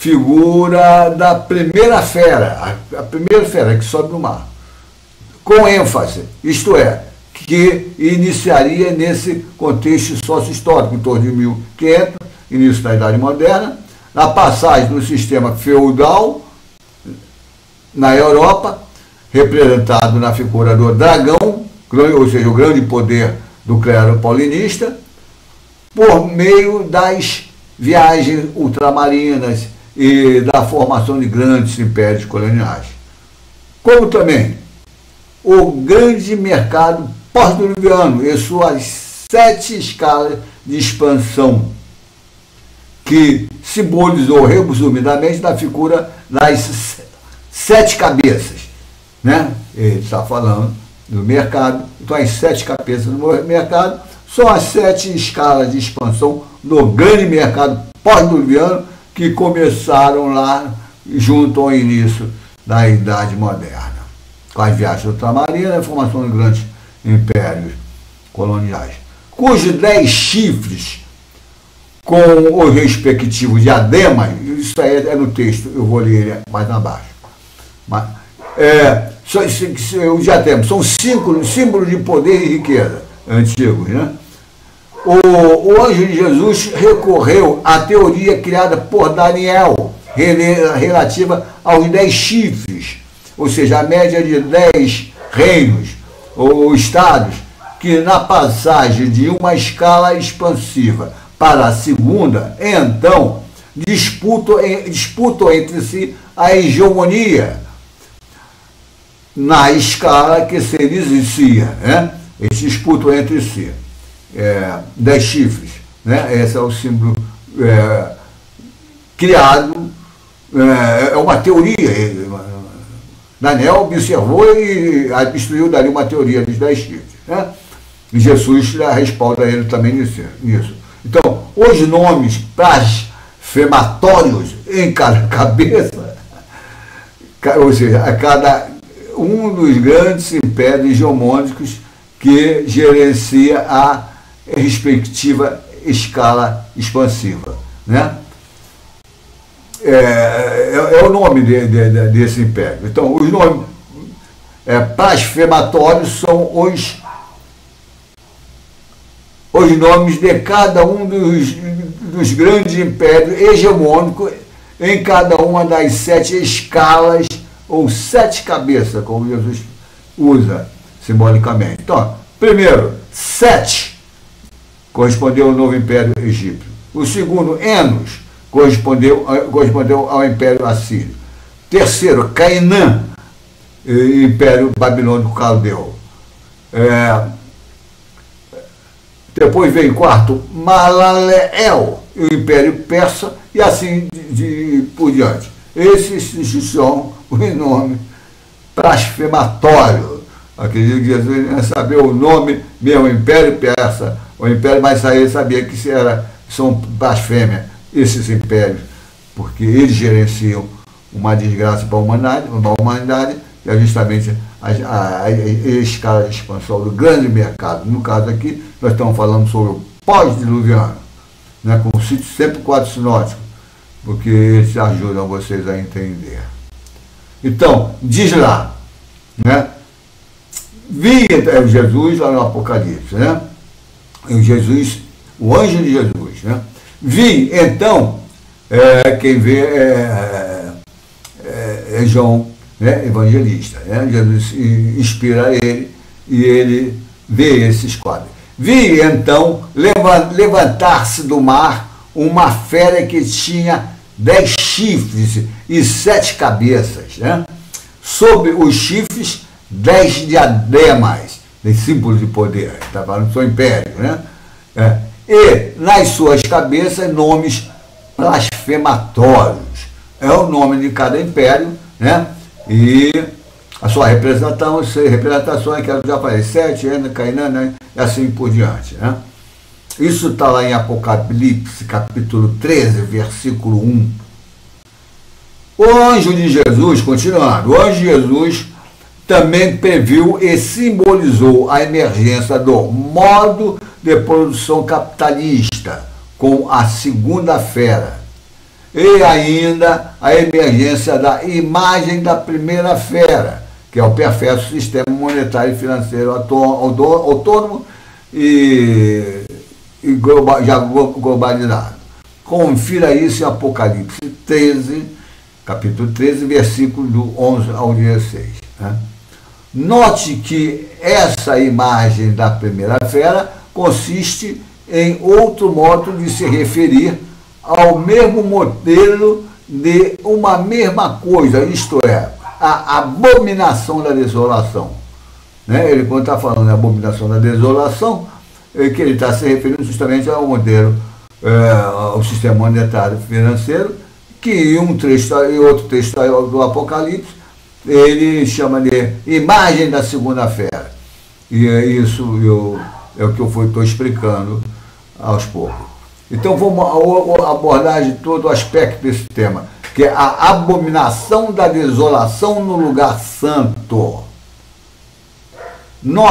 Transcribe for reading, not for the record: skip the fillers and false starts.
figura da primeira fera, a primeira fera que sobe do mar, com ênfase, isto é, que iniciaria nesse contexto sócio-histórico, em torno de 1500, início da Idade Moderna, na passagem do sistema feudal na Europa, representado na figura do dragão, ou seja, o grande poder do clero paulinista, por meio das viagens ultramarinas e da formação de grandes impérios coloniais. Como também o grande mercado pós-diluviano e suas 7 escalas de expansão, que simbolizou resumidamente na figura das 7 cabeças, né? Ele está falando do mercado, então as 7 cabeças do mercado são as 7 escalas de expansão do grande mercado pós-diluviano que começaram lá junto ao início da Idade Moderna, com as viagens ultramarinas e a formação de grandes impérios coloniais, cujos 10 chifres com os respectivos diademas, isso aí é no texto, eu vou ler mais abaixo. Mas, os diademas são símbolos de poder e riqueza antigos, né? O anjo de Jesus recorreu à teoria criada por Daniel, relativa aos 10 chifres, ou seja, a média de 10 reinos ou estados, que na passagem de uma escala expansiva para a segunda, então, disputam entre si a hegemonia na escala que se inicia, né? Eles disputam entre si 10 chifres, né? Esse é o símbolo criado, é uma teoria. Daniel observou e instruiu dali uma teoria dos 10 chifres, né? E Jesus respalda ele também nisso. Então, os nomes blasfematórios em cada cabeça, ou seja, a cada um dos grandes impérios hegemônicos que gerencia a respectiva escala expansiva, né? É o nome desse império. Então, os nomes blasfematórios são os nomes de cada um dos grandes impérios hegemônicos em cada uma das 7 escalas ou 7 cabeças, como Jesus usa simbolicamente. Então, primeiro, 7 correspondeu ao novo império egípcio. O segundo, Enos, correspondeu ao império assírio. Terceiro, Cainã, império babilônico caldeu. Depois vem quarto, Malaleel, o império persa, e assim por diante. Esses são os nomes blasfematórios. Acredito que Jesus ia saber o nome mesmo, império persa, o império, mas aí sabia que são blasfêmia, esses impérios, porque eles gerenciam uma desgraça para a humanidade, e é justamente a escala de expansão do grande mercado. No caso aqui, nós estamos falando sobre o pós-diluviano, né, com sempre 4 sinóticos, porque eles ajudam vocês a entender. Então, diz lá, né, vi Jesus lá no Apocalipse, né, o anjo de Jesus, né, vi, então, quem vê é João, né, evangelista, né? Jesus inspira ele e ele vê esses quadros. Vi então levantar-se do mar uma fera que tinha 10 chifres e 7 cabeças, né? Sobre os chifres 10 diademas, símbolos de poder, está falando do seu império, né? E nas suas cabeças nomes blasfematórios. É o nome de cada império, né? E a sua representação é que eu já falei, 7, Cainã, né? E assim por diante, né? Isso está lá em Apocalipse, capítulo 13, versículo 1. O anjo de Jesus, continuando, o anjo de Jesus também previu e simbolizou a emergência do modo de produção capitalista com a segunda fera E ainda a emergência da imagem da primeira fera, que é o perfeito sistema monetário e financeiro autônomo e já globalizado. Confira isso em Apocalipse 13, capítulo 13, versículo do 11 ao 16. Né? Note que essa imagem da primeira fera consiste em outro modo de se referir ao mesmo modelo de uma mesma coisa, isto é, a abominação da desolação. Né? Ele, quando está falando da abominação da desolação, que ele está se referindo justamente ao modelo, ao sistema monetário financeiro, que em um trecho e outro texto do Apocalipse, ele chama de imagem da segunda fera. E isso é o que eu estou explicando aos poucos. Então vamos abordar de todo o aspecto desse tema, que é a abominação da desolação no lugar santo. Nós